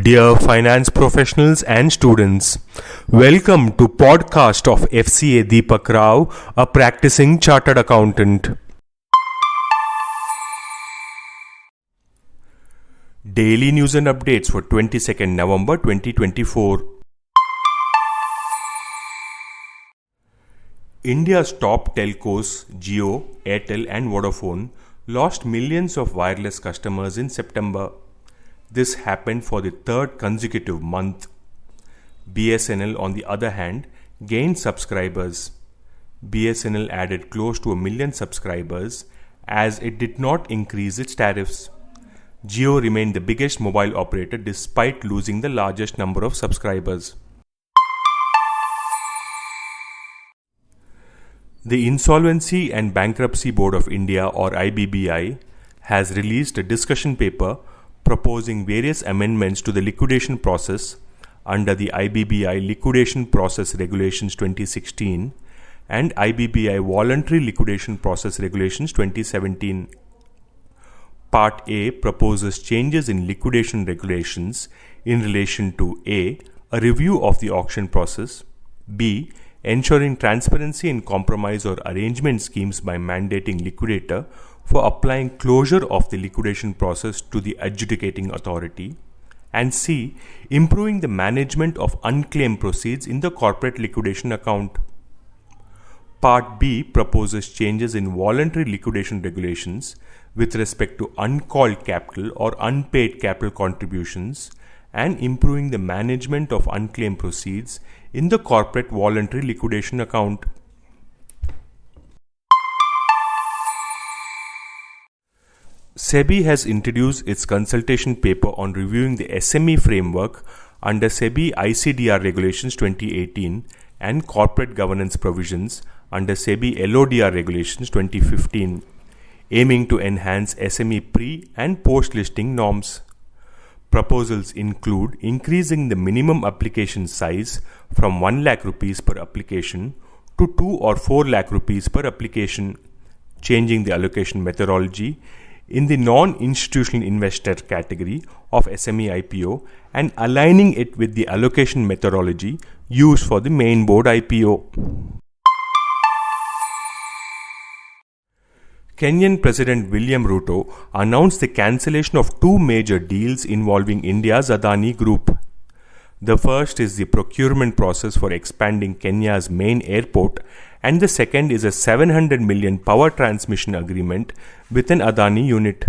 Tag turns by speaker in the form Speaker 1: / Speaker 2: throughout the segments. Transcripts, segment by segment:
Speaker 1: Dear finance professionals and students, welcome to podcast of Fca Deepak Rao, a practicing chartered accountant. Daily news and updates for 22nd November 2024. India's top telcos, Jio, Airtel and Vodafone, lost millions of wireless customers in September. This happened for the third consecutive month. BSNL, on the other hand, gained subscribers. BSNL added close to 1 million subscribers as it did not increase its tariffs. Jio remained the biggest mobile operator despite losing the largest number of subscribers. The Insolvency and Bankruptcy Board of India, or IBBI, has released a discussion paper proposing various amendments to the liquidation process under the IBBI Liquidation Process Regulations 2016 and IBBI Voluntary Liquidation Process Regulations 2017. Part A proposes changes in liquidation regulations in relation to A review of the auction process, B, ensuring transparency in compromise or arrangement schemes by mandating liquidator for applying closure of the liquidation process to the Adjudicating Authority, and C, improving the management of unclaimed proceeds in the corporate liquidation account. Part B proposes changes in voluntary liquidation regulations with respect to uncalled capital or unpaid capital contributions and improving the management of unclaimed proceeds in the corporate voluntary liquidation account. SEBI has introduced its consultation paper on reviewing the SME framework under SEBI ICDR Regulations 2018 and corporate governance provisions under SEBI LODR Regulations 2015, aiming to enhance SME pre- and post-listing norms. Proposals include increasing the minimum application size from 1 lakh rupees per application to 2 or 4 lakh rupees per application, changing the allocation methodology in the non-institutional investor category of SME IPO and aligning it with the allocation methodology used for the main board IPO. Kenyan President William Ruto announced the cancellation of 2 major deals involving India's Adani Group. The first is the procurement process for expanding Kenya's main airport, and the second is a 700 million power transmission agreement with an Adani unit.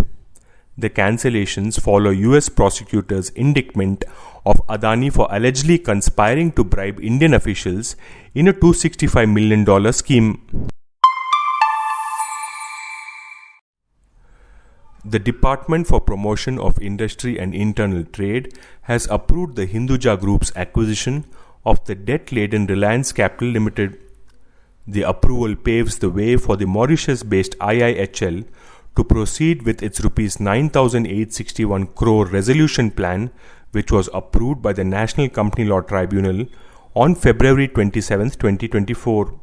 Speaker 1: The cancellations follow US prosecutors' indictment of Adani for allegedly conspiring to bribe Indian officials in a $265 million scheme. The Department for Promotion of Industry and Internal Trade has approved the Hinduja Group's acquisition of the debt-laden Reliance Capital Limited. The approval paves the way for the Mauritius-based IIHL to proceed with its Rs 9,861 crore resolution plan, which was approved by the National Company Law Tribunal on February 27, 2024.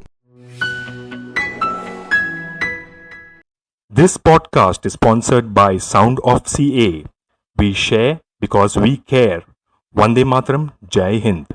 Speaker 1: This podcast is sponsored by Sound of CA. We share because we care. Vande Mataram, Jai Hind.